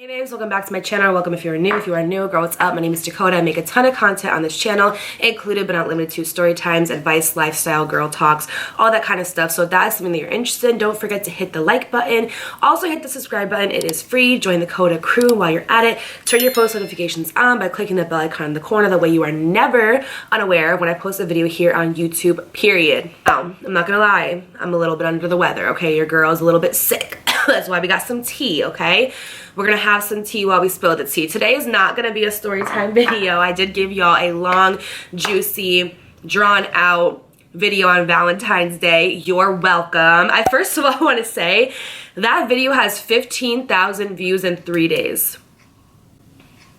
Hey babes, welcome back to my channel. Welcome if you're new. If you are new, girl, what's up? My name is Dakota. I make a ton of content on this channel, included but not limited to story times, advice, lifestyle, girl talks, all that kind of stuff. So if that is something that you're interested in, don't forget to hit the like button. Also hit the subscribe button. It is free. Join the Coda crew while you're at it. Turn your post notifications on by clicking the bell icon in the corner. That way you are never unaware when I post a video here on YouTube, period. I'm not gonna lie. I'm a little bit under the weather, okay? Your girl's a little bit sick. That's why we got some tea, okay? We're gonna have some tea while we spill the tea. Today is not gonna be a story time video. I did give y'all a long, juicy, drawn out video on Valentine's Day. You're welcome. I first of all want to say that video has 15,000 views in 3 days.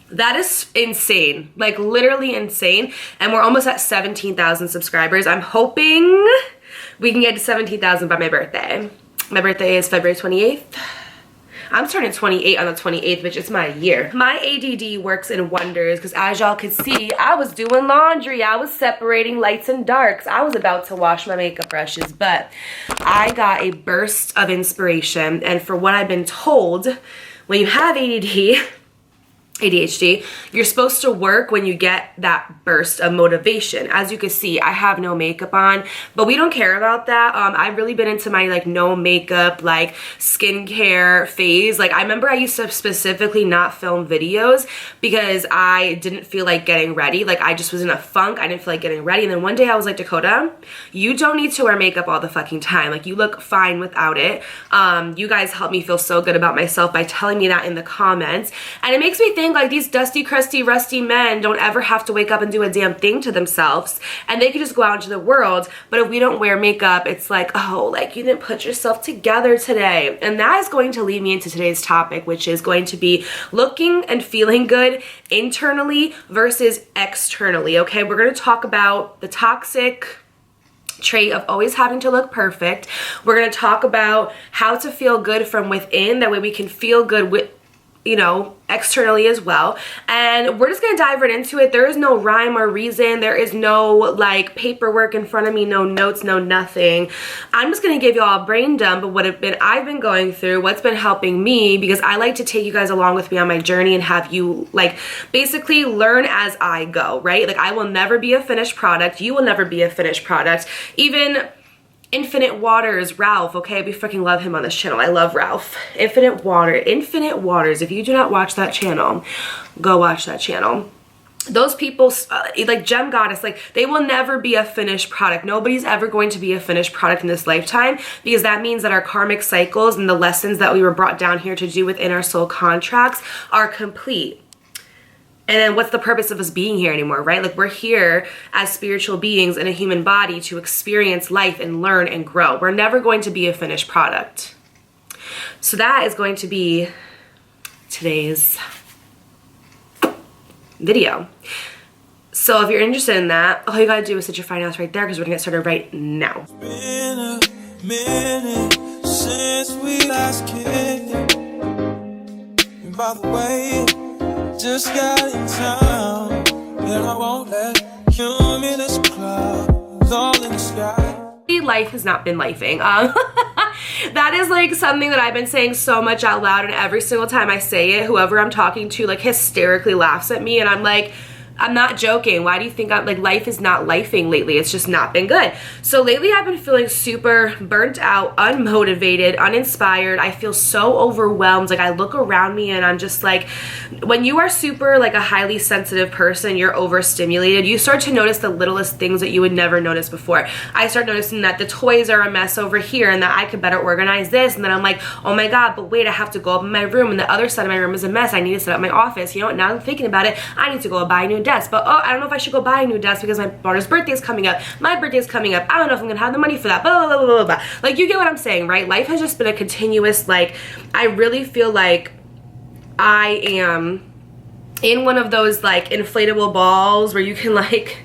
That is insane, like literally insane. And we're almost at 17,000 subscribers. I'm hoping we can get to 17,000 by my birthday. My birthday is February 28th. I'm turning 28 on the 28th, which is my year. My ADD works in wonders because as y'all could see, I was doing laundry. I was separating lights and darks. I was about to wash my makeup brushes, but I got a burst of inspiration. And for what I've been told, when you have ADHD, you're supposed to work when you get that burst of motivation. As you can see, I have no makeup on, but we don't care about that. I've really been into my like no makeup, like skincare phase. Like I remember I used to specifically not film videos because I didn't feel like getting ready. Like I just was in a funk. I didn't feel like getting ready. And then one day I was like, Dakota, you don't need to wear makeup all the fucking time. Like you look fine without it. You guys helped me feel so good about myself by telling me that in the comments. And it makes me think like these dusty, crusty, rusty men don't ever have to wake up and do a damn thing to themselves, and they can just go out into the world. But if we don't wear makeup, it's like, oh, like you didn't put yourself together today. And that is going to lead me into today's topic, which is going to be looking and feeling good internally versus externally. Okay, we're going to talk about the toxic trait of always having to look perfect. We're going to talk about how to feel good from within. That way we can feel good with, you know, externally as well. And we're just gonna dive right into it. There is no rhyme or reason. There is no like paperwork in front of me, no notes, no nothing. I'm just gonna give y'all a brain dump of what I've been going through, what's been helping me, because I like to take you guys along with me on my journey and have you like basically learn as I go, right? Like I will never be a finished product. You will never be a finished product. Even Infinite Waters, Ralph, okay? We freaking love him on this channel. I love Ralph. Infinite Waters. If you do not watch that channel, go watch that channel. Those people, like Gem Goddess, like they will never be a finished product. Nobody's ever going to be a finished product in this lifetime, because that means that our karmic cycles and the lessons that we were brought down here to do within our soul contracts are complete. And then what's the purpose of us being here anymore, right? Like we're here as spiritual beings in a human body to experience life and learn and grow. We're never going to be a finished product. So that is going to be today's video. So if you're interested in that, all you gotta do is set your finance right there, because we're gonna get started right now. It's been a minute since we last kicked it. And by the way, just got in town, and I won't let cumulus clouds all in the sky. Life has not been lifing. That is like something that I've been saying so much out loud, and every single time I say it, whoever I'm talking to like hysterically laughs at me, and I'm like, I'm not joking. Why do you think I'm like, life is not lifing lately? It's just not been good. So lately I've been feeling super burnt out, unmotivated, uninspired. I feel so overwhelmed. Like I look around me and I'm just like, when you are super like a highly sensitive person, you're overstimulated, you start to notice the littlest things that you would never notice before. I start noticing that the toys are a mess over here and that I could better organize this. And then I'm like, oh my God, but wait, I have to go up in my room and the other side of my room is a mess. I need to set up my office. You know what? Now I'm thinking about it. I need to go buy a new desk. But oh, I don't know if I should go buy a new desk because my daughter's birthday is coming up. My birthday is coming up. I don't know if I'm gonna have the money for that. Blah, blah, blah, blah, blah. Like you get what I'm saying, right? Life has just been a continuous, like, I really feel like I am in one of those like inflatable balls where you can like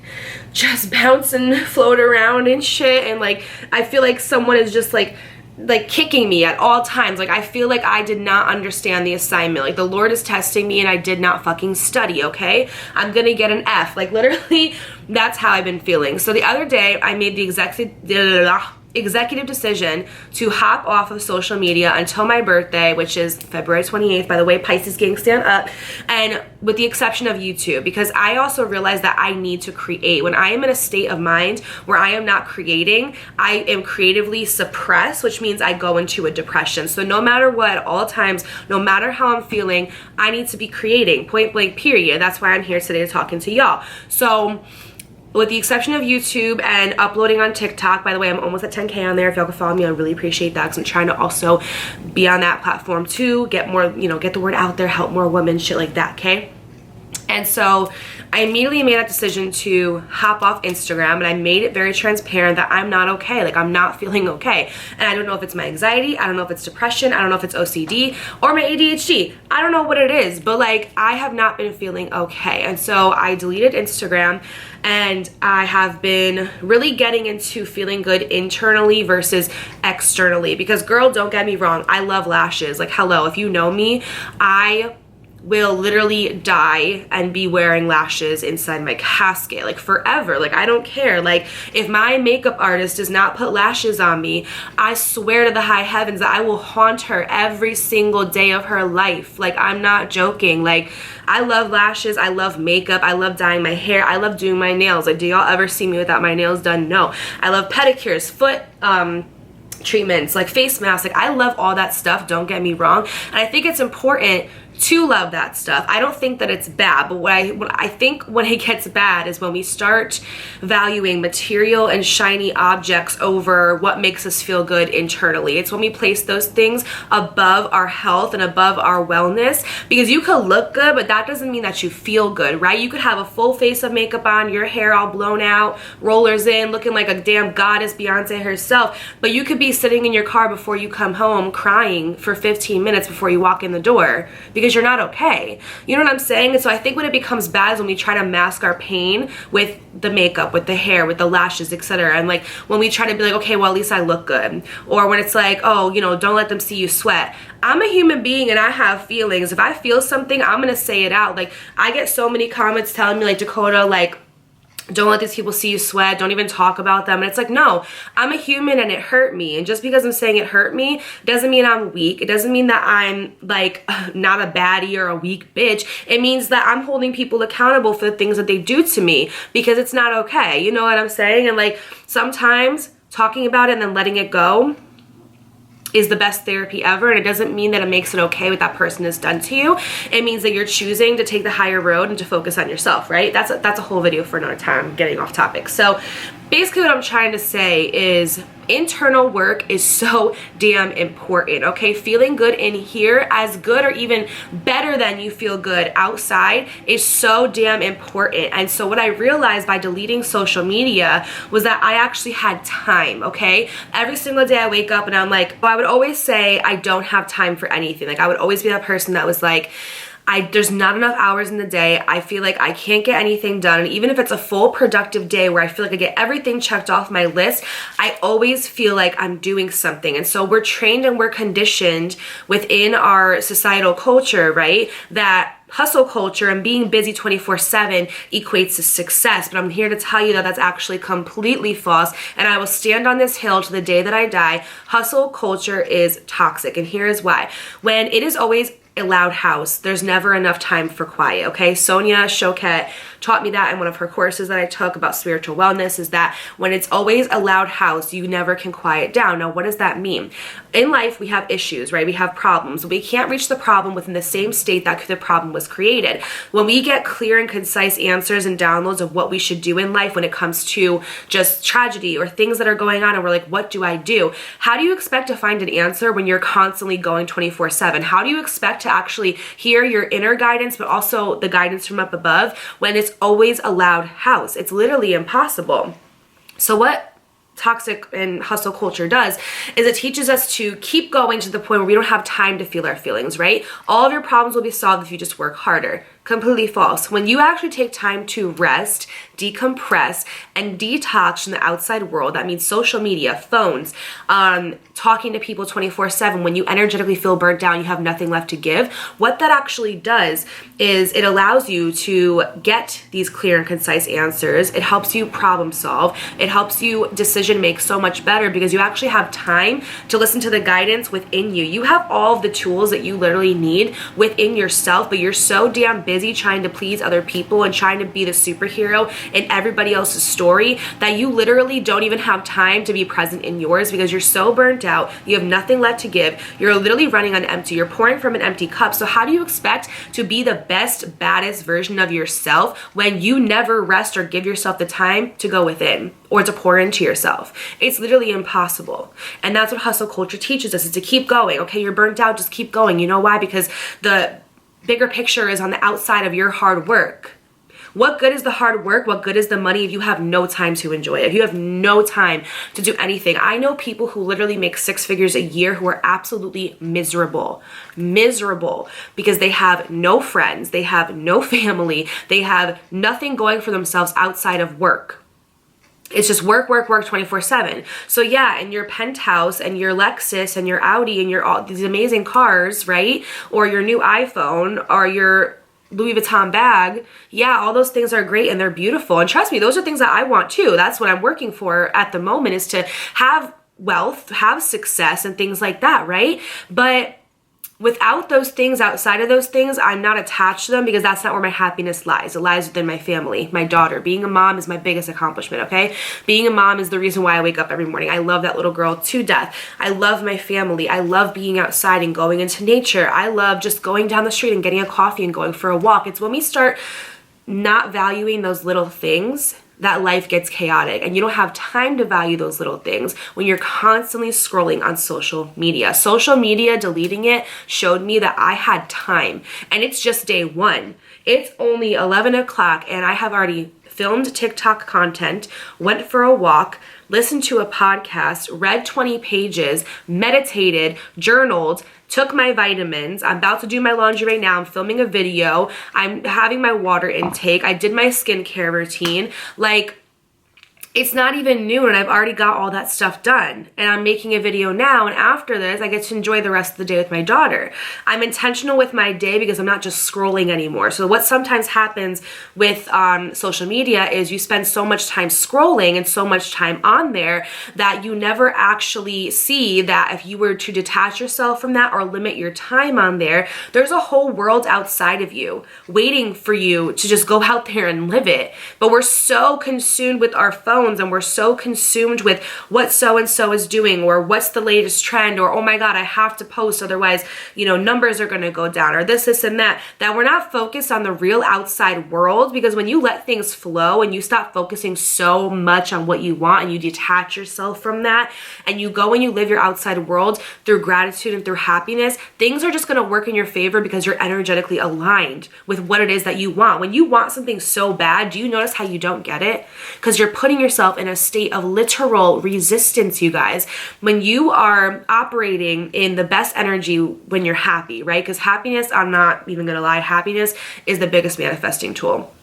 just bounce and float around and shit, and like I feel like someone is just like kicking me at all times. Like I feel like I did not understand the assignment. Like the Lord is testing me and I did not fucking study, okay? I'm gonna get an F. Like literally, that's how I've been feeling. So the other day I made the exact executive decision to hop off of social media until my birthday, which is February 28th, by the way, Pisces gang stand up, and with the exception of YouTube, because I also realized that I need to create. When I am in a state of mind where I am not creating, I am creatively suppressed, which means I go into a depression. So no matter what, at all times, no matter how I'm feeling, I need to be creating, point blank, period. That's why I'm here today talking to y'all. So with the exception of YouTube and uploading on TikTok, by the way, I'm almost at 10K on there. If y'all could follow me, I really appreciate that, because I'm trying to also be on that platform too, get more, get the word out there, help more women, shit like that, okay? And so I immediately made that decision to hop off Instagram, and I made it very transparent that I'm not okay. Like, I'm not feeling okay. And I don't know if it's my anxiety, I don't know if it's depression, I don't know if it's OCD or my ADHD. I don't know what it is, but like, I have not been feeling okay. And so I deleted Instagram, and I have been really getting into feeling good internally versus externally, because girl, don't get me wrong, I love lashes. Like, hello, if you know me, I will literally die and be wearing lashes inside my casket, like forever. Like, I don't care. Like, if my makeup artist does not put lashes on me, I swear to the high heavens that I will haunt her every single day of her life. Like, I'm not joking. Like, I love lashes, I love makeup, I love dyeing my hair, I love doing my nails. Like, do y'all ever see me without my nails done? No. I love pedicures, foot treatments, like face masks. Like, I love all that stuff, don't get me wrong. And I think it's important to love that stuff. I don't think that it's bad, but what I think when it gets bad is when we start valuing material and shiny objects over what makes us feel good internally. It's when we place those things above our health and above our wellness, because you could look good, but that doesn't mean that you feel good, right? You could have a full face of makeup on, your hair all blown out, rollers in, looking like a damn goddess, Beyonce herself, but you could be sitting in your car before you come home crying for 15 minutes before you walk in the door, because you're not okay. You know what I'm saying? And so I think when it becomes bad is when we try to mask our pain with the makeup, with the hair, with the lashes, etc. And like, when we try to be like, okay, well, at least I look good. Or when it's like, oh, don't let them see you sweat. I'm a human being and I have feelings. If I feel something, I'm gonna say it out. Like, I get so many comments telling me, like, Dakota, like, don't let these people see you sweat, don't even talk about them. And it's like, no, I'm a human and it hurt me. And just because I'm saying it hurt me doesn't mean I'm weak. It doesn't mean that I'm like not a baddie or a weak bitch. It means that I'm holding people accountable for the things that they do to me, because it's not okay. You know what I'm saying? And like, sometimes talking about it and then letting it go is the best therapy ever. And it doesn't mean that it makes it okay what that person has done to you. It means that you're choosing to take the higher road and to focus on yourself, right? That's a whole video for another time, getting off topic. So basically what I'm trying to say is internal work is so damn important, okay? Feeling good in here, as good or even better than you feel good outside, is so damn important. And so what I realized by deleting social media was that I actually had time, okay? Every single day I wake up and I'm like, well, I would always say I don't have time for anything. Like, I would always be that person that was like, there's not enough hours in the day. I feel like I can't get anything done. And even if it's a full productive day where I feel like I get everything checked off my list, I always feel like I'm doing something. And so we're trained and we're conditioned within our societal culture, right, that hustle culture and being busy 24/7 equates to success. But I'm here to tell you that that's actually completely false. And I will stand on this hill to the day that I die. Hustle culture is toxic. And here is why. When it is always a loud house, there's never enough time for quiet, okay? Sonia Choquette taught me that in one of her courses that I took about spiritual wellness, is that when it's always a loud house, you never can quiet down. Now, what does that mean? In life, we have issues, right? We have problems. We can't reach the problem within the same state that the problem was created. When we get clear and concise answers and downloads of what we should do in life when it comes to just tragedy or things that are going on, and we're like, what do I do? How do you expect to find an answer when you're constantly going 24/7? How do you expect to actually hear your inner guidance, but also the guidance from up above, when it's always a loud house? It's literally impossible. So what toxic and hustle culture does is it teaches us to keep going to the point where we don't have time to feel our feelings, right? All of your problems will be solved if you just work harder. Completely false. When you actually take time to rest, decompress, and detox from the outside world, that means social media, phones, talking to people 24/7, when you energetically feel burnt down, you have nothing left to give, what that actually does is it allows you to get these clear and concise answers. It helps you problem solve. It helps you decision make so much better because you actually have time to listen to the guidance within you. You have all of the tools that you literally need within yourself, but you're so damn busy trying to please other people and trying to be the superhero in everybody else's story that you literally don't even have time to be present in yours because you're so burnt out. You have nothing left to give. You're literally running on empty. You're pouring from an empty cup. So how do you expect to be the best, baddest version of yourself when you never rest or give yourself the time to go within or to pour into yourself? It's literally impossible. And that's what hustle culture teaches us, is to keep going. Okay, you're burnt out, just keep going. You know why? Because the bigger picture is on the outside of your hard work. What good is the hard work? What good is the money if you have no time to enjoy it? If you have no time to do anything? I know people who literally make 6 figures a year who are absolutely miserable because they have no friends, they have no family, they have nothing going for themselves outside of work. It's just work 24/7. So yeah, and your penthouse and your Lexus and your Audi and your all these amazing cars, right? Or your new iPhone or your Louis Vuitton bag, yeah, all those things are great and they're beautiful. And trust me, those are things that I want too. That's what I'm working for at the moment, is to have wealth, have success and things like that, right? But without those things, outside of those things, I'm not attached to them because that's not where my happiness lies. It lies within my family, my daughter. Being a mom is my biggest accomplishment, okay? Being a mom is the reason why I wake up every morning. I love that little girl to death. I love my family. I love being outside and going into nature. I love just going down the street and getting a coffee and going for a walk. It's when we start not valuing those little things that life gets chaotic, and you don't have time to value those little things when you're constantly scrolling on social media. Social media, deleting it showed me that I had time, and it's just day one. It's only 11 o'clock and I have already filmed TikTok content, went for a walk, listened to a podcast, read 20 pages, meditated, journaled, took my vitamins. I'm about to do my laundry right now. I'm filming a video. I'm having my water intake. I did my skincare routine. Like, it's not even noon and I've already got all that stuff done. And I'm making a video now, and after this, I get to enjoy the rest of the day with my daughter. I'm intentional with my day because I'm not just scrolling anymore. So what sometimes happens with social media is you spend so much time scrolling and so much time on there that you never actually see that if you were to detach yourself from that or limit your time on there, there's a whole world outside of you waiting for you to just go out there and live it. But we're so consumed with our phones, and we're so consumed with what so-and-so is doing, or what's the latest trend, or oh my god, I have to post, otherwise, you know, numbers are going to go down, or this and that we're not focused on the real outside world. Because when you let things flow and you stop focusing so much on what you want and you detach yourself from that and you go and you live your outside world through gratitude and through happiness, things are just going to work in your favor because you're energetically aligned with what it is that you want. When you want something so bad, do you notice how you don't get it? Because you're putting yourself in a state of literal resistance, you guys. When you are operating in the best energy when you're happy, right? Because happiness, I'm not even gonna lie, happiness is the biggest manifesting tool.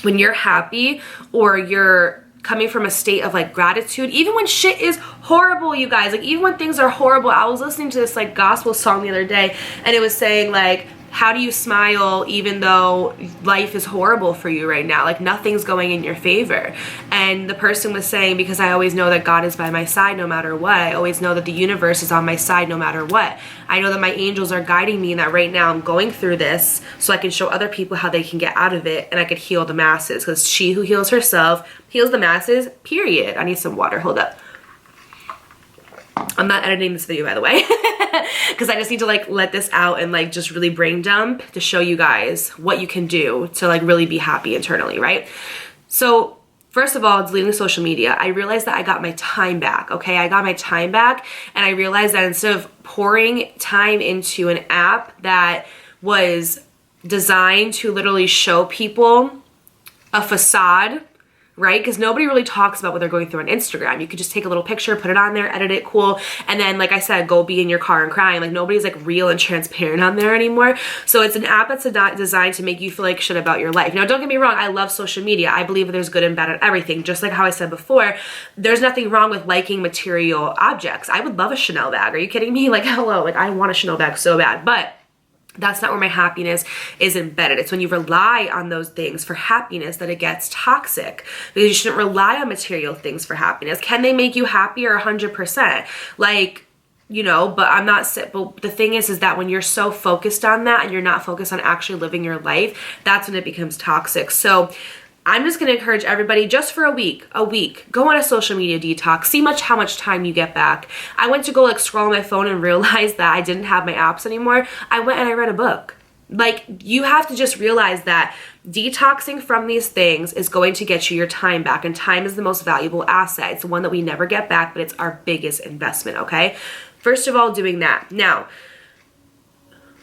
When you're happy, or you're coming from a state of like gratitude, even when shit is horrible, you guys, like even when things are horrible. I was listening to this like gospel song the other day, and it was saying like, how do you smile even though life is horrible for you right now? Like nothing's going in your favor. And the person was saying, because I always know that God is by my side no matter what. I always know that the universe is on my side no matter what. I know that my angels are guiding me, and that right now I'm going through this so I can show other people how they can get out of it, and I could heal the masses. Because she who heals herself heals the masses, period. I need some water, hold up. I'm not editing this video, by the way, because I just need to like let this out and like just really brain dump to show you guys what you can do to like really be happy internally, right? So first of all, deleting social media, I realized that I got my time back, okay? I got my time back, and I realized that instead of pouring time into an app that was designed to literally show people a facade right? Because nobody really talks about what they're going through on Instagram. You could just take a little picture, put it on there, edit it, cool. And then, like I said, go be in your car and crying. Like nobody's like real and transparent on there anymore. So it's an app that's designed to make you feel like shit about your life. Now, don't get me wrong. I love social media. I believe there's good and bad in everything. Just like how I said before, there's nothing wrong with liking material objects. I would love a Chanel bag. Are you kidding me? Like, hello, like I want a Chanel bag so bad, but that's not where my happiness is embedded. It's when you rely on those things for happiness that it gets toxic, because you shouldn't rely on material things for happiness. Can they make you happier 100%? Like, you know, but but the thing is that when you're so focused on that and you're not focused on actually living your life, that's when it becomes toxic. So I'm just going to encourage everybody just for a week, go on a social media detox, see how much time you get back. I went to go like scroll on my phone and realized that I didn't have my apps anymore. I went and I read a book. Like, you have to just realize that detoxing from these things is going to get you your time back, and time is the most valuable asset. It's the one that we never get back, but it's our biggest investment, okay? First of all, doing that. Now,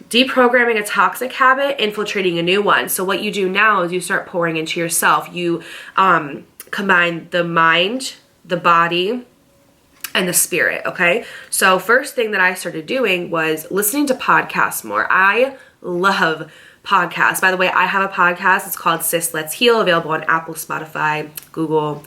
deprogramming a toxic habit, infiltrating a new one. So what you do now is you start pouring into yourself. You combine the mind, the body, and the spirit, okay? So first thing that I started doing was listening to podcasts more. I love podcasts. By the way, I have a podcast. It's called Sis Let's Heal, available on Apple, Spotify, Google,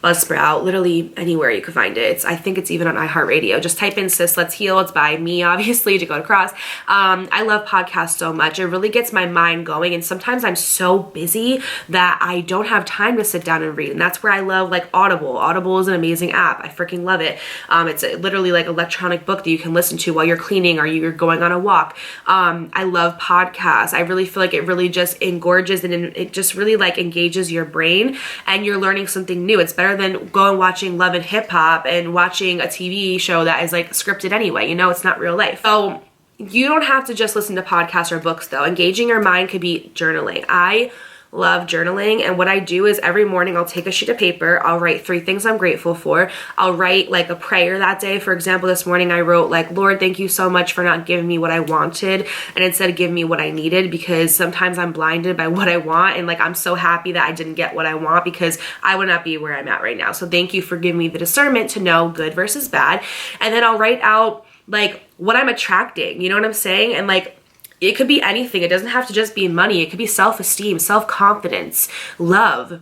Buzzsprout, literally anywhere you can find it. I think it's even on iHeartRadio. Just type in Sis Let's Heal. It's by me, obviously, Dakotacross. I love podcasts so much. It really gets my mind going, and sometimes I'm so busy that I don't have time to sit down and read, and that's where I love like Audible. Audible is an amazing app. I freaking love it. It's literally like electronic book that you can listen to while you're cleaning or you're going on a walk. I love podcasts. I really feel like it really just engorges and it just really like engages your brain, and you're learning something new. It's better than going watching Love and Hip Hop and watching a TV show that is like scripted anyway. You know, it's not real life. So you don't have to just listen to podcasts or books though. Engaging your mind could be journaling. I love journaling, and what I do is every morning I'll take a sheet of paper, I'll write 3 things I'm grateful for. I'll write like a prayer that day. For example, this morning I wrote like, Lord, thank you so much for not giving me what I wanted and instead giving me what I needed, because sometimes I'm blinded by what I want, and like I'm so happy that I didn't get what I want because I would not be where I'm at right now. So thank you for giving me the discernment to know good versus bad. And then I'll write out like what I'm attracting, you know what I'm saying? And like, it could be anything. It doesn't have to just be money. It could be self-esteem, self-confidence, love.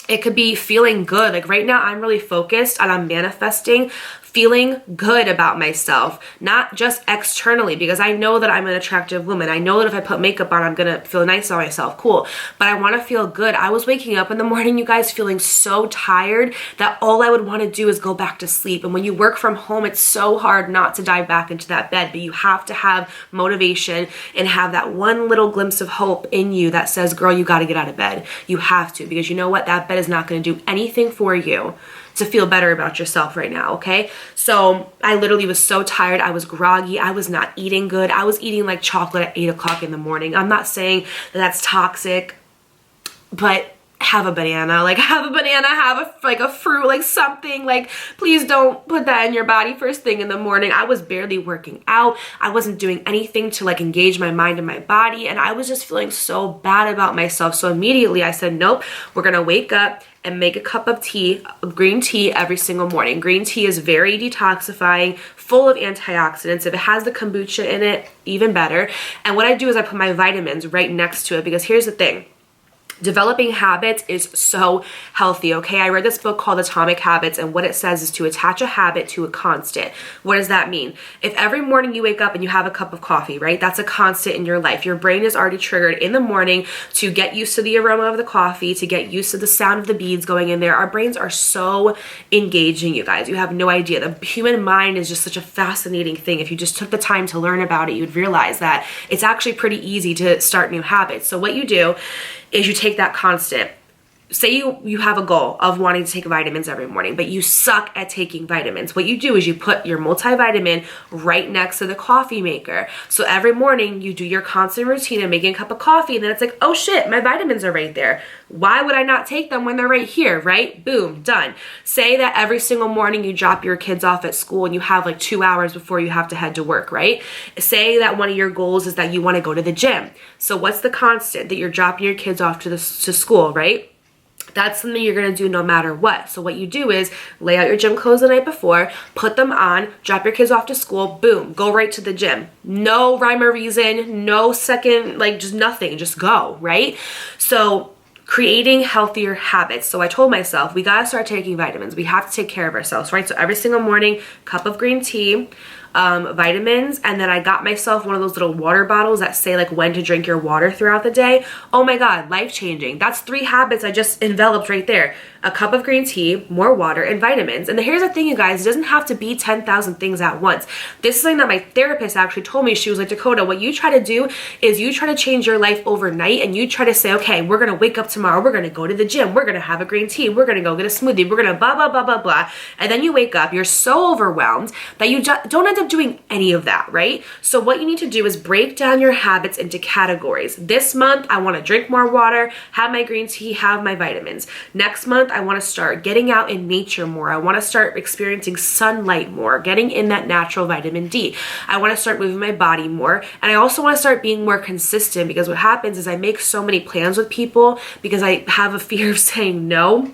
It could be feeling good. Like right now, I'm really focused on manifesting feeling good about myself, not just externally, because I know that I'm an attractive woman. I know that if I put makeup on, I'm gonna feel nice on myself, cool. But I wanna feel good. I was waking up in the morning, you guys, feeling so tired that all I would wanna do is go back to sleep. And when you work from home, it's so hard not to dive back into that bed, but you have to have motivation and have that one little glimpse of hope in you that says, girl, you gotta get out of bed. You have to, because you know what? That bed is not gonna do anything for you to feel better about yourself right now, okay? So I literally was so tired. I was groggy. I was not eating good. I was eating like chocolate at 8 o'clock in the morning. I'm not saying that that's toxic, but have a banana, like have a banana, have a fruit, like something. Like, please don't put that in your body first thing in the morning. I was barely working out. I wasn't doing anything to like engage my mind and my body, and I was just feeling so bad about myself. So immediately I said, nope, we're gonna wake up and make a cup of tea, green tea, every single morning. Green tea is very detoxifying, full of antioxidants. If it has the kombucha in it, even better. And what I do is I put my vitamins right next to it, because here's the thing. Developing habits is so healthy, okay? I read this book called Atomic Habits, and what it says is to attach a habit to a constant. What does that mean? If every morning you wake up and you have a cup of coffee, right? That's a constant in your life. Your brain is already triggered in the morning to get used to the aroma of the coffee, to get used to the sound of the beads going in there. Our brains are so engaging, you guys. You have no idea. The human mind is just such a fascinating thing. If you just took the time to learn about it, you'd realize that it's actually pretty easy to start new habits. So what you do is you take that constant. Say you have a goal of wanting to take vitamins every morning, but you suck at taking vitamins. What you do is you put your multivitamin right next to the coffee maker. So every morning you do your constant routine of making a cup of coffee, and then it's like, oh shit, my vitamins are right there. Why would I not take them when they're right here, right? Boom, done. Say that every single morning you drop your kids off at school and you have like 2 hours before you have to head to work, right? Say that one of your goals is that you want to go to the gym. So what's the constant? That you're dropping your kids off to school, right? That's something you're gonna do no matter what. So what you do is lay out your gym clothes the night before, put them on, drop your kids off to school, boom, go right to the gym. No rhyme or reason, no second, like just nothing, just go, right? So creating healthier habits. So I told myself, we gotta start taking vitamins. We have to take care of ourselves, right? So every single morning, cup of green tea, vitamins, and then I got myself one of those little water bottles that say like when to drink your water throughout the day. Oh my God, life-changing. That's 3 habits I just enveloped right there. A cup of green tea, more water, and vitamins. And here's the thing, you guys, it doesn't have to be 10,000 things at once. This is something that my therapist actually told me. She was like, Dakota, what you try to do is you try to change your life overnight, and you try to say, okay, we're gonna wake up tomorrow, we're gonna go to the gym, we're gonna have a green tea, we're gonna go get a smoothie, we're gonna blah, blah, blah, blah, blah. And then you wake up, you're so overwhelmed that you don't end up doing any of that, right? So what you need to do is break down your habits into categories. This month, I wanna drink more water, have my green tea, have my vitamins. Next month, I want to start getting out in nature more. I want to start experiencing sunlight more, getting in that natural vitamin D. I want to start moving my body more. And I also want to start being more consistent, because what happens is I make so many plans with people because I have a fear of saying no,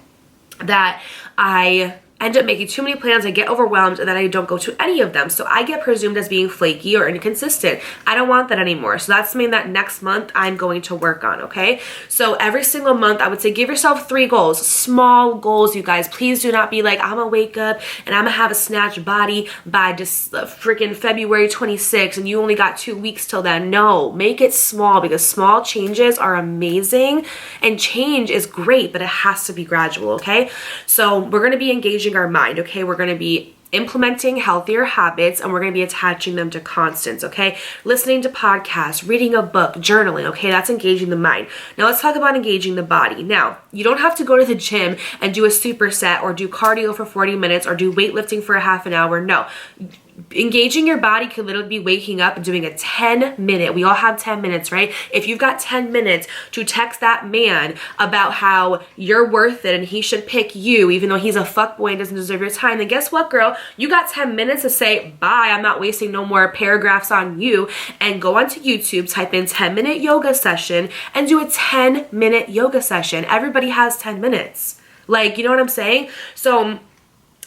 that I end up making too many plans, I get overwhelmed, and then I don't go to any of them. So I get presumed as being flaky or inconsistent. I don't want that anymore. So that's something that next month I'm going to work on, okay? So every single month, I would say give yourself 3 goals, small goals, you guys. Please do not be like, I'm gonna wake up and I'm gonna have a snatched body by just freaking February 26th and you only got 2 weeks till then. No, make it small, because small changes are amazing and change is great, but it has to be gradual, okay? So we're gonna be engaging our mind, okay? We're going to be implementing healthier habits, and we're going to be attaching them to constants, okay? Listening to podcasts, reading a book, journaling, okay? That's engaging the mind. Now let's talk about engaging the body. Now, you don't have to go to the gym and do a superset or do cardio for 40 minutes or do weightlifting for a half an hour. No. Engaging your body could literally be waking up and doing a 10-minute, we all have 10 minutes, right? If you've got 10 minutes to text that man about how you're worth it and he should pick you even though he's a fuckboy and doesn't deserve your time, then guess what, girl? You got 10 minutes to say, bye, I'm not wasting no more paragraphs on you, and go onto YouTube, type in 10-minute yoga session and do a 10-minute yoga session. Everybody has 10 minutes. Like, you know what I'm saying? So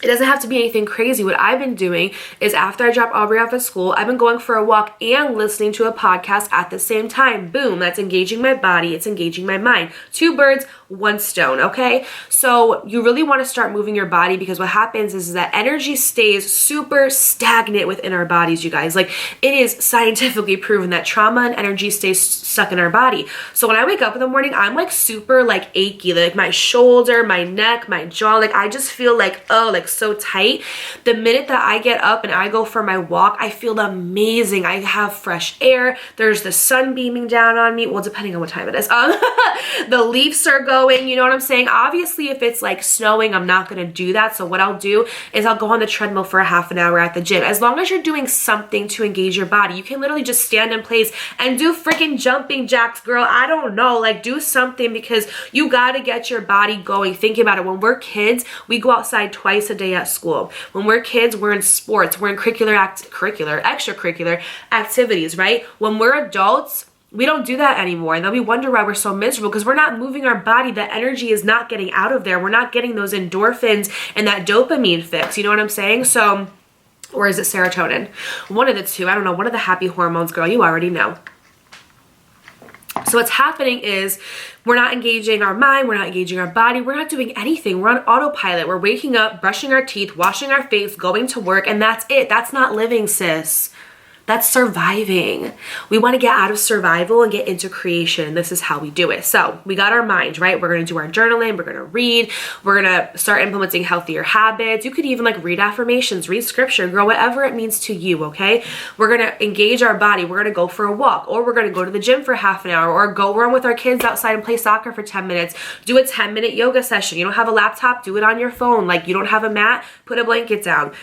it doesn't have to be anything crazy. What I've been doing is after I drop Aubrey off at school, I've been going for a walk and listening to a podcast at the same time. Boom, that's engaging my body, it's engaging my mind. 2 birds, 1 stone, okay? So you really want to start moving your body, because what happens is that energy stays super stagnant within our bodies, you guys. Like, it is scientifically proven that trauma and energy stays stuck in our body. So when I wake up in the morning, I'm like super like achy, like my shoulder, my neck, my jaw, like I just feel like, oh, like so tight. The minute that I get up and I go for my walk, I feel amazing. I have fresh air. There's the sun beaming down on me. Well, depending on what time it is. The leaves are going, you know what I'm saying? Obviously, if it's like snowing, I'm not going to do that. So what I'll do is I'll go on the treadmill for a half an hour at the gym. As long as you're doing something to engage your body, you can literally just stand in place and do freaking jumping jacks, girl. I don't know, like do something, because you got to get your body going. Think about it. When we're kids, we go outside twice a day at school. When we're kids, we're in sports, we're in extracurricular activities, right? When we're adults, we don't do that anymore. And then we wonder why we're so miserable, because we're not moving our body. That energy is not getting out of there. We're not getting those endorphins and that dopamine fix. You know what I'm saying? So, or is it serotonin? One of the two. I don't know. One of the happy hormones, girl. You already know. So what's happening is we're not engaging our mind, we're not engaging our body, we're not doing anything. We're on autopilot. We're waking up, brushing our teeth, washing our face, going to work, and that's it. That's not living, sis. That's surviving. We want to get out of survival and get into creation. This is how we do it. So we got our mind, right? We're going to do our journaling. We're going to read. We're going to start implementing healthier habits. You could even like read affirmations, read scripture, girl, whatever it means to you, okay? We're going to engage our body. We're going to go for a walk, or we're going to go to the gym for half an hour, or go run with our kids outside and play soccer for 10 minutes. Do a 10-minute yoga session. You don't have a laptop, do it on your phone. Like, you don't have a mat, put a blanket down.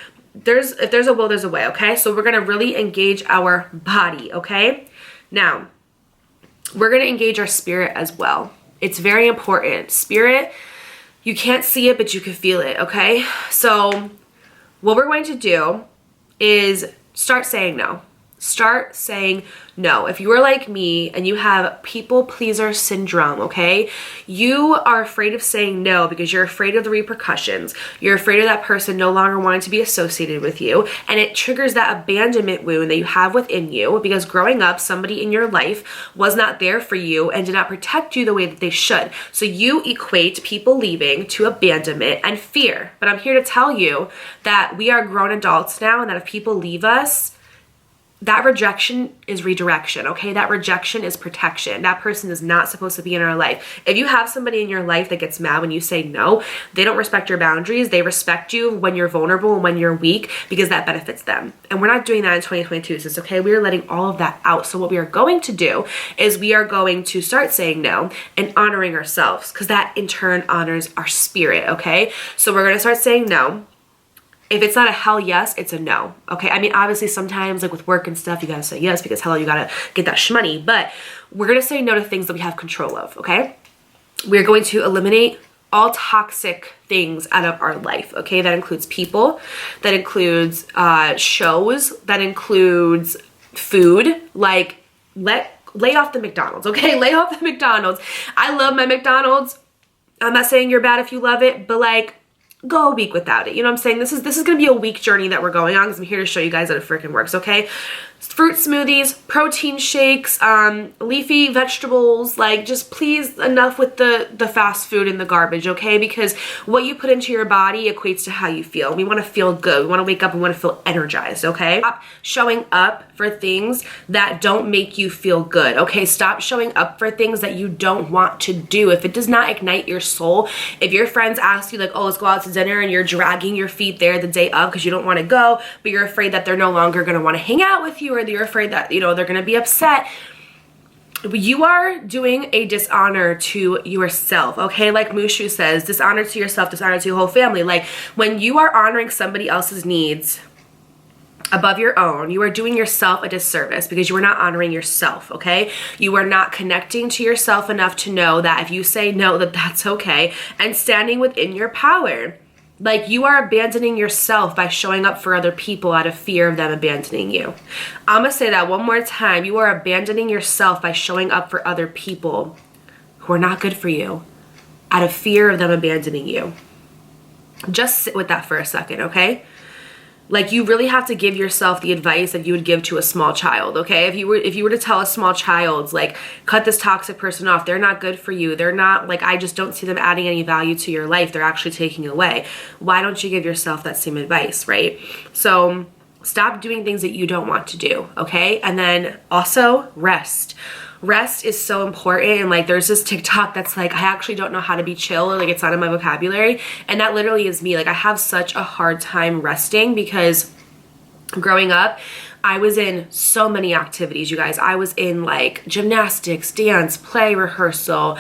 If there's a will, there's a way, okay? So we're gonna really engage our body, okay? Now, we're gonna engage our spirit as well. It's very important. Spirit, you can't see it, but you can feel it, okay? So what we're going to do is start saying no. Start saying no. If you are like me and you have people pleaser syndrome, okay, you are afraid of saying no because you're afraid of the repercussions. You're afraid of that person no longer wanting to be associated with you. And it triggers that abandonment wound that you have within you because growing up, somebody in your life was not there for you and did not protect you the way that they should. So you equate people leaving to abandonment and fear. But I'm here to tell you that we are grown adults now, and that if people leave us, that rejection is redirection, okay? That rejection is protection. That person is not supposed to be in our life. If you have somebody in your life that gets mad when you say no, they don't respect your boundaries. They respect you when you're vulnerable and when you're weak because that benefits them. And we're not doing that in 2022. So it's okay. We are letting all of that out. So what we are going to do is we are going to start saying no and honoring ourselves because that in turn honors our spirit, okay? So we're going to start saying no. If it's not a hell yes, it's a no, okay? I mean, obviously sometimes like with work and stuff, you gotta say yes because hello, you gotta get that shmoney, but we're gonna say no to things that we have control of, okay? We're going to eliminate all toxic things out of our life, okay? That includes people, that includes shows, that includes food, like lay off the McDonald's, okay? Lay off the McDonald's. I love my McDonald's. I'm not saying you're bad if you love it, but like, go a week without it. You know what I'm saying? This is going to be a week journey that we're going on because I'm here to show you guys that it freaking works, okay? Fruit smoothies, protein shakes, leafy vegetables, like just please enough with the fast food and the garbage, okay? Because what you put into your body equates to how you feel. We want to feel good. We want to wake up and want to feel energized, okay? Stop showing up for things that don't make you feel good, okay? Stop showing up for things that you don't want to do. If it does not ignite your soul, if your friends ask you like, oh, let's go out to dinner, and you're dragging your feet there the day of because you don't want to go, but you're afraid that they're no longer going to want to hang out with you, or you're afraid that, you know, they're going to be upset, you are doing a dishonor to yourself, okay? Like Mushu says, dishonor to yourself, dishonor to your whole family. Like when you are honoring somebody else's needs above your own, you are doing yourself a disservice because you are not honoring yourself, okay? You are not connecting to yourself enough to know that if you say no, that that's okay, and standing within your power. Like you are abandoning yourself by showing up for other people out of fear of them abandoning you. I'm gonna say that one more time. You are abandoning yourself by showing up for other people who are not good for you out of fear of them abandoning you. Just sit with that for a second, okay? Like you really have to give yourself the advice that you would give to a small child, okay? If you were to tell a small child, like, cut this toxic person off, they're not good for you, they're not, like, I just don't see them adding any value to your life, they're actually taking away. Why don't you give yourself that same advice, right? So stop doing things that you don't want to do, okay? And then also rest. Rest is so important, and like there's this TikTok that's like, I actually don't know how to be chill, or like it's not in my vocabulary, and that literally is me. Like I have such a hard time resting because growing up I was in so many activities, you guys. I was in like gymnastics, dance, play rehearsal,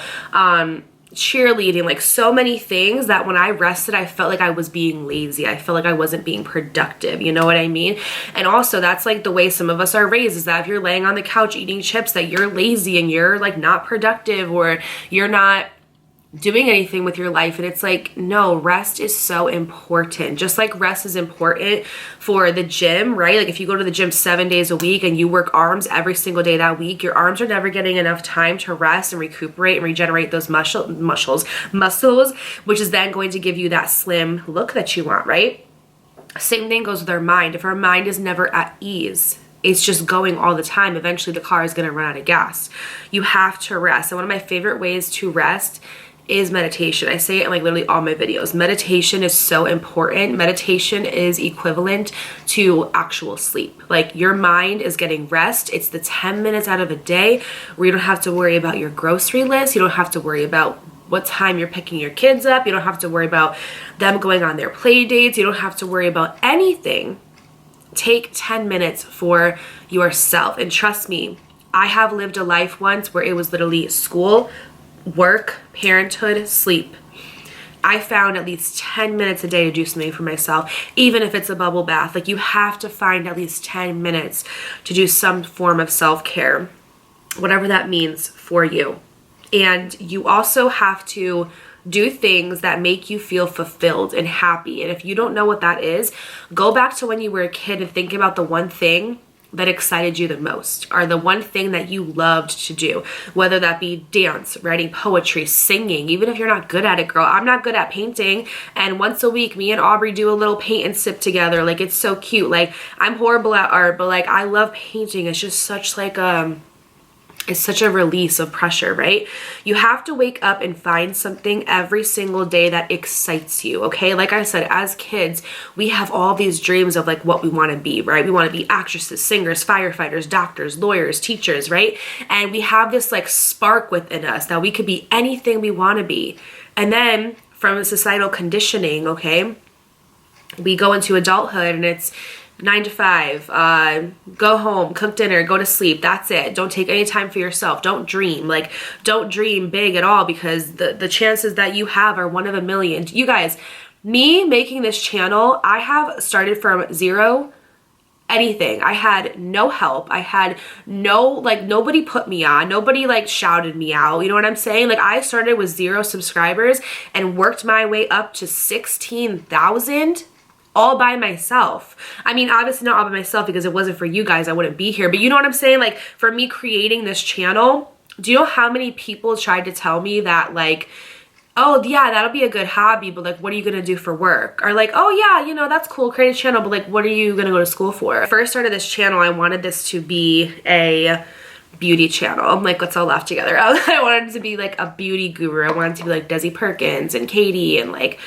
cheerleading, like so many things that when I rested, I felt like I was being lazy. I felt like I wasn't being productive. You know what I mean? And also that's like the way some of us are raised, is that if you're laying on the couch eating chips, that you're lazy and you're like not productive, or you're not doing anything with your life. And it's like, no, rest is so important. Just like rest is important for the gym, right? Like if you go to the gym 7 days a week and you work arms every single day that week, your arms are never getting enough time to rest and recuperate and regenerate those muscles, which is then going to give you that slim look that you want, right? Same thing goes with our mind. If our mind is never at ease, it's just going all the time, eventually the car is going to run out of gas. You have to rest. And one of my favorite ways to rest is meditation. I say it in like literally all my videos. Meditation is so important. Meditation is equivalent to actual sleep. Like your mind is getting rest. It's the 10 minutes out of a day where you don't have to worry about your grocery list. You don't have to worry about what time you're picking your kids up. You don't have to worry about them going on their play dates. You don't have to worry about anything. Take 10 minutes for yourself. And trust me, I have lived a life once where it was literally school, work, parenthood, sleep. I found at least 10 minutes a day to do something for myself, even if it's a bubble bath. Like you have to find at least 10 minutes to do some form of self-care, whatever that means for you. And you also have to do things that make you feel fulfilled and happy. And if you don't know what that is, go back to when you were a kid and think about the one thing that excited you the most, or the one thing that you loved to do, whether that be dance, writing poetry, singing. Even if you're not good at it, girl, I'm not good at painting, and once a week me and Aubrey do a little paint and sip together. Like, it's so cute. Like, I'm horrible at art, but like, I love painting. It's just such like it's such a release of pressure, right? You have to wake up and find something every single day that excites you, okay? Like I said, as kids, we have all these dreams of like what we want to be, right? We want to be actresses, singers, firefighters, doctors, lawyers, teachers, right? And we have this like spark within us that we could be anything we want to be. And then from the societal conditioning, okay, we go into adulthood and it's 9 to 5, go home, cook dinner, go to sleep. That's it. Don't take any time for yourself. Don't dream. Like, don't dream big at all, because the chances that you have are 1 in a million. You guys, me making this channel, I have started from zero anything. I had no help. I had no, like, nobody put me on. Nobody like shouted me out. You know what I'm saying? Like, I started with 0 subscribers and worked my way up to 16,000 all by myself. I mean, obviously not all by myself, because if it wasn't for you guys, I wouldn't be here. But you know what I'm saying? Like, for me creating this channel, do you know how many people tried to tell me that, like, oh yeah, that'll be a good hobby, but like, what are you gonna do for work? Or like, oh yeah, you know, that's cool, create a channel, but like, what are you gonna go to school for? When I first started this channel, I wanted this to be a beauty channel. I'm like, let's all laugh together. I wanted it to be like a beauty guru. I wanted it to be like Desi Perkins and Katie and like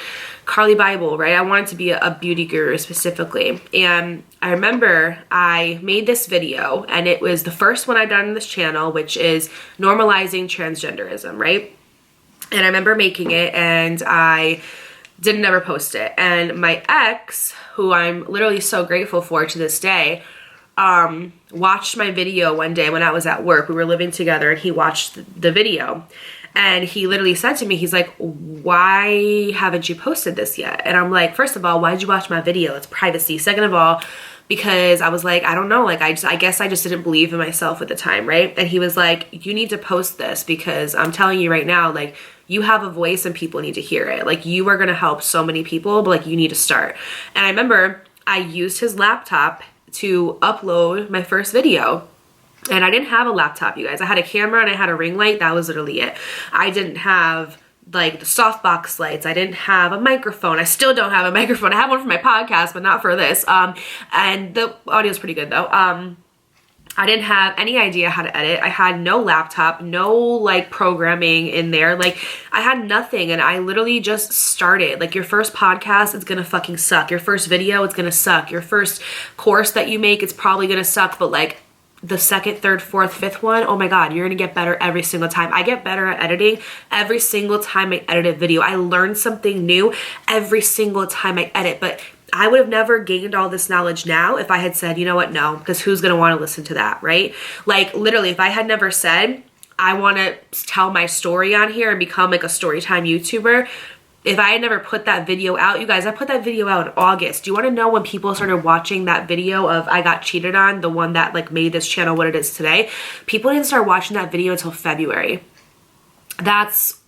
Carly Bible, right? I wanted to be a beauty guru specifically. And I remember I made this video, and it was the first one I've done on this channel, which is normalizing transgenderism, right? And I remember making it, and I didn't ever post it. And my ex, who I'm literally so grateful for to this day, watched my video one day when I was at work. We were living together, and he watched the video. And he literally said to me, he's like, why haven't you posted this yet? And I'm like, first of all, why did you watch my video? It's privacy. Second of all, because I was like, I don't know, like, I guess I just didn't believe in myself at the time, right? And he was like, you need to post this, because I'm telling you right now, like, you have a voice and people need to hear it. Like, you are gonna help so many people, but like, you need to start. And I remember I used his laptop to upload my first video. And I didn't have a laptop, you guys. I had a camera and I had a ring light. That was literally it. I didn't have like the softbox lights. I didn't have a microphone. I still don't have a microphone. I have one for my podcast, but not for this. And the audio is pretty good though. I didn't have any idea how to edit. I had no laptop, no like programming in there. Like, I had nothing, and I literally just started. Like, your first podcast is gonna fucking suck. Your first video, it's gonna suck. Your first course that you make, it's probably gonna suck, but like, the second, third, fourth, fifth one, oh my God, you're gonna get better every single time. I get better at editing every single time I edit a video. I learn something new every single time I edit, but I would have never gained all this knowledge now if I had said, you know what, no, because who's gonna wanna listen to that, right? Like, literally, if I had never said, I wanna tell my story on here and become like a storytime YouTuber, if I had never put that video out, you guys, I put that video out in August. Do you want to know when people started watching that video of I got cheated on, the one that like made this channel what it is today? People didn't start watching that video until February. That's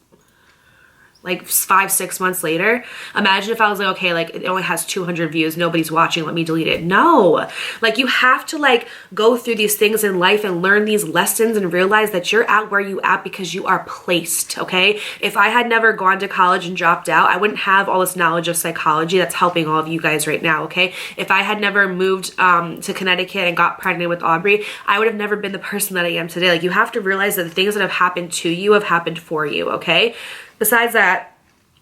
like 5-6 months later. Imagine if I was like, okay, like, it only has 200 views, nobody's watching, let me delete it. No, like, you have to like go through these things in life and learn these lessons and realize that you're at where you at because you are placed, okay? If I had never gone to college and dropped out, I wouldn't have all this knowledge of psychology that's helping all of you guys right now, okay? If I had never moved to Connecticut and got pregnant with Aubrey, I would have never been the person that I am today. Like, you have to realize that the things that have happened to you have happened for you, okay? Besides that,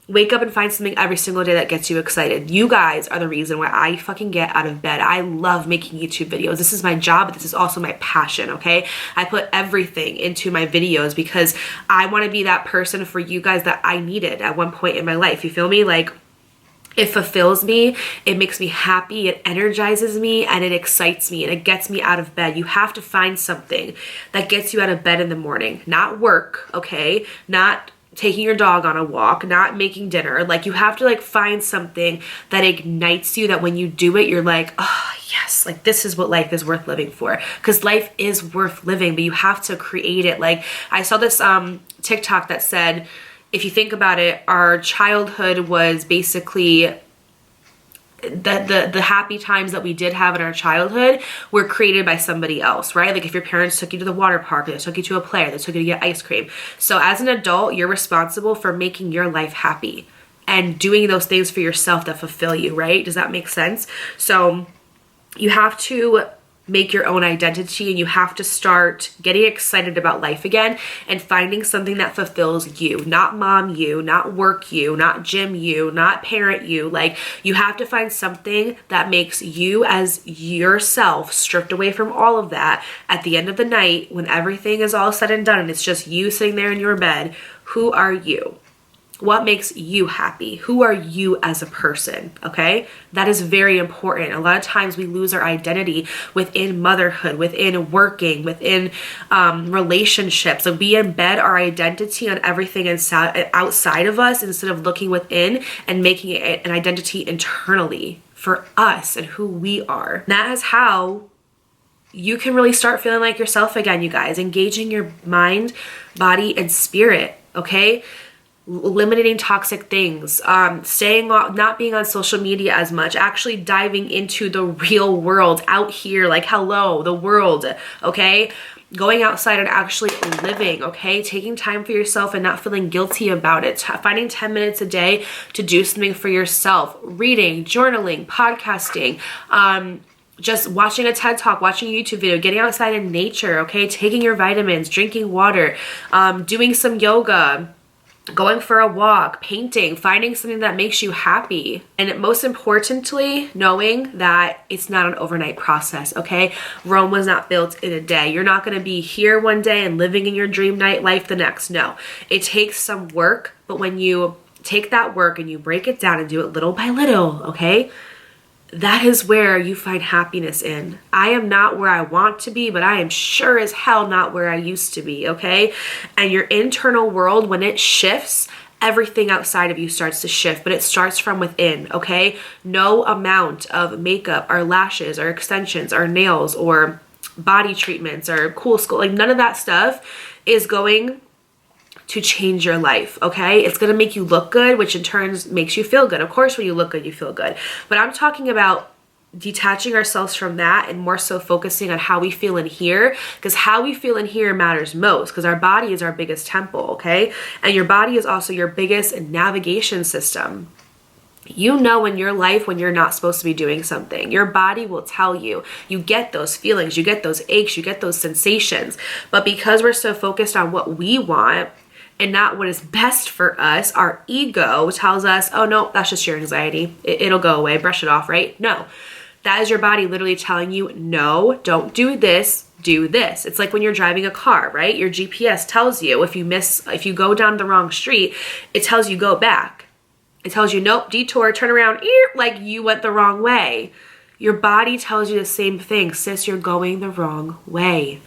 wake up and find something every single day that gets you excited. You guys are the reason why I fucking get out of bed. I love making YouTube videos. This is my job, but this is also my passion, okay? I put everything into my videos because I want to be that person for you guys that I needed at one point in my life. You feel me? Like, it fulfills me, it makes me happy, it energizes me, and it excites me, and it gets me out of bed. You have to find something that gets you out of bed in the morning. Not work, okay? Not taking your dog on a walk, not making dinner. Like, you have to like find something that ignites you, that when you do it, you're like, oh yes, like, this is what life is worth living for. Because life is worth living, but you have to create it. Like, I saw this TikTok that said, if you think about it, our childhood was basically the happy times that we did have in our childhood were created by somebody else, right? Like if your parents took you to the water park, they took you to a play, they took you to get ice cream. So as an adult, you're responsible for making your life happy and doing those things for yourself that fulfill you, right? Does that make sense? So you have to make your own identity, and you have to start getting excited about life again and finding something that fulfills you, not mom you, not work you, not gym you, not parent you. Like, you have to find something that makes you as yourself, stripped away from all of that. At the end of the night, when everything is all said and done and it's just you sitting there in your bed, who are you? What makes you happy? Who are you as a person? Okay? That is very important. A lot of times we lose our identity within motherhood, within working, within relationships. So we embed our identity on everything outside of us instead of looking within and making it an identity internally for us and who we are. That is how you can really start feeling like yourself again, you guys. Engaging your mind, body, and spirit, okay? Eliminating toxic things, not being on social media as much, actually diving into the real world out here, like, hello, the world, okay? Going outside and actually living, okay? Taking time for yourself and not feeling guilty about it. Finding 10 minutes a day to do something for yourself. Reading, journaling, podcasting, just watching a TED Talk, watching a YouTube video, getting outside in nature, okay? Taking your vitamins, drinking water, doing some yoga, going for a walk, painting, finding something that makes you happy. And most importantly, knowing that it's not an overnight process, okay? Rome was not built in a day. You're not going to be here one day and living in your dream night life the next. No, it takes some work, but when you take that work and you break it down and do it little by little, okay? That is where you find happiness in. I am not where I want to be, but I am sure as hell not where I used to be, okay? And your internal world, when it shifts, everything outside of you starts to shift, but it starts from within, okay? No amount of makeup or lashes or extensions or nails or body treatments or cool skull, like none of that stuff is going to change your life, okay? It's gonna make you look good, which in turn makes you feel good. Of course, when you look good, you feel good. But I'm talking about detaching ourselves from that and more so focusing on how we feel in here, because how we feel in here matters most, because our body is our biggest temple, okay? And your body is also your biggest navigation system. You know in your life when you're not supposed to be doing something. Your body will tell you. You get those feelings, you get those aches, you get those sensations. But because we're so focused on what we want and not what is best for us, our ego tells us, oh no, that's just your anxiety. It'll go away, brush it off, right? No, that is your body literally telling you, no, don't do this, do this. It's like when you're driving a car, right? Your GPS tells you if you go down the wrong street, it tells you go back. It tells you, nope, detour, turn around, like you went the wrong way. Your body tells you the same thing, sis, you're going the wrong way.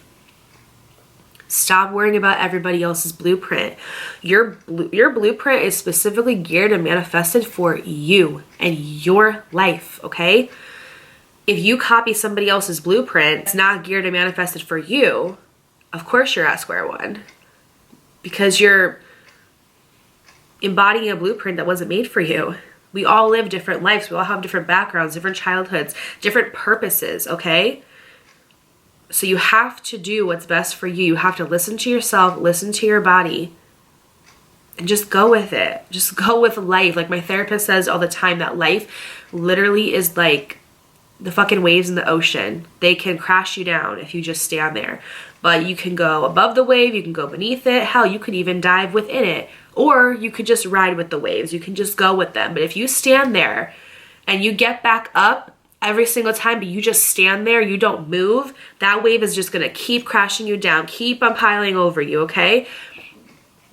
Stop worrying about everybody else's blueprint. Your blueprint is specifically geared and manifested for you and your life, okay? If you copy somebody else's blueprint, it's not geared and manifested for you, of course you're at square one. Because you're embodying a blueprint that wasn't made for you. We all live different lives. We all have different backgrounds, different childhoods, different purposes, okay? So you have to do what's best for you. You have to listen to yourself, listen to your body, and just go with it. Just go with life. Like my therapist says all the time, that life literally is like the fucking waves in the ocean. They can crash you down if you just stand there. But you can go above the wave, you can go beneath it. Hell, you could even dive within it. Or you could just ride with the waves. You can just go with them. But if you stand there and you get back up every single time, but you just stand there, you don't move, that wave is just gonna keep crashing you down, keep on piling over you, okay?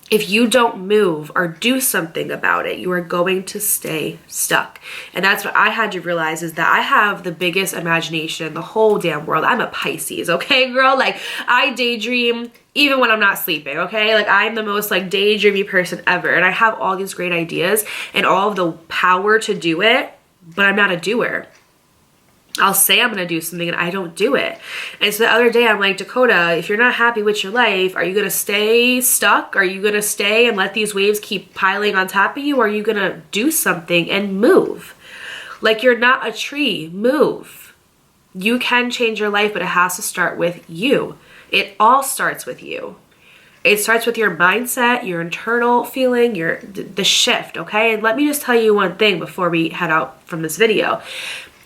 If you don't move or do something about it, you are going to stay stuck. And that's what I had to realize, is that I have the biggest imagination in the whole damn world. I'm a Pisces, okay, girl? Like, I daydream even when I'm not sleeping, okay? Like, I'm the most like daydreamy person ever. And I have all these great ideas and all of the power to do it, but I'm not a doer. I'll say I'm going to do something and I don't do it. And so the other day I'm like, Dakota, if you're not happy with your life, are you going to stay stuck? Are you going to stay and let these waves keep piling on top of you? Or are you going to do something and move? Like, you're not a tree. Move. You can change your life, but it has to start with you. It all starts with you. It starts with your mindset, your internal feeling, the shift, okay? And let me just tell you one thing before we head out from this video.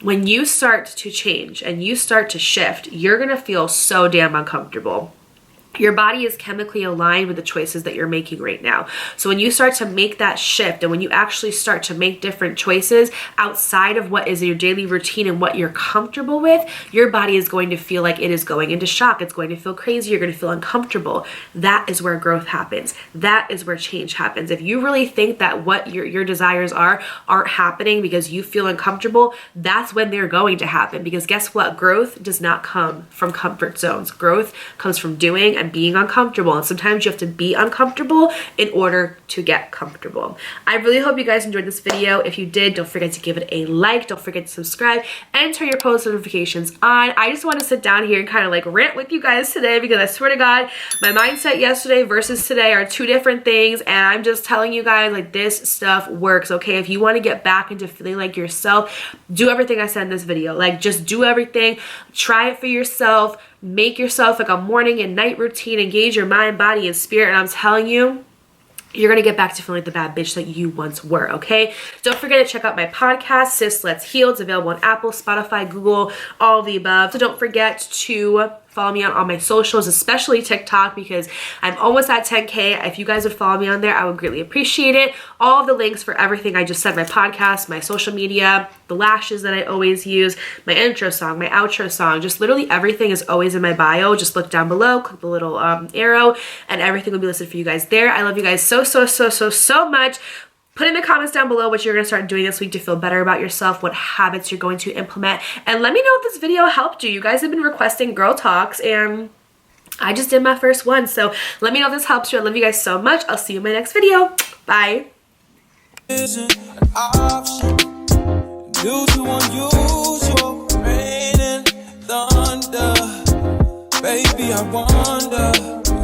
When you start to change and you start to shift, you're gonna feel so damn uncomfortable. Your body is chemically aligned with the choices that you're making right now. So when you start to make that shift and when you actually start to make different choices outside of what is your daily routine and what you're comfortable with, your body is going to feel like it is going into shock. It's going to feel crazy. You're going to feel uncomfortable. That is where growth happens. That is where change happens. If you really think that what your desires aren't happening because you feel uncomfortable, that's when they're going to happen. Because guess what? Growth does not come from comfort zones. Growth comes from doing and being uncomfortable, and sometimes you have to be uncomfortable in order to get comfortable. I really hope you guys enjoyed this video. If you did, don't forget to give it a like, don't forget to subscribe, and turn your post notifications on. I just want to sit down here and kind of like rant with you guys today, because I swear to God, my mindset yesterday versus today are two different things, and I'm just telling you guys, like, this stuff works, okay? If you want to get back into feeling like yourself, do everything I said in this video. Like, just do everything, try it for yourself. Make yourself like a morning and night routine, engage your mind, body, and spirit, and I'm telling you, you're going to get back to feeling like the bad bitch that you once were, okay? Don't forget to check out my podcast, Sis Let's Heal. It's available on Apple, Spotify, Google, all of the above. So don't forget to follow me on all my socials, especially TikTok, because I'm almost at 10K. If you guys would follow me on there, I would greatly appreciate it. All of the links for everything I just said, my podcast, my social media, the lashes that I always use, my intro song, my outro song, just literally everything is always in my bio. Just look down below, click the little arrow, and everything will be listed for you guys there. I love you guys so much. Put in the comments down below what you're going to start doing this week to feel better about yourself, what habits you're going to implement, and let me know if this video helped you. You guys have been requesting girl talks, and I just did my first one, so let me know if this helps you. I love you guys so much. I'll see you in my next video. Bye. Isn't an option due to unusual rain and thunder. Baby, I wonder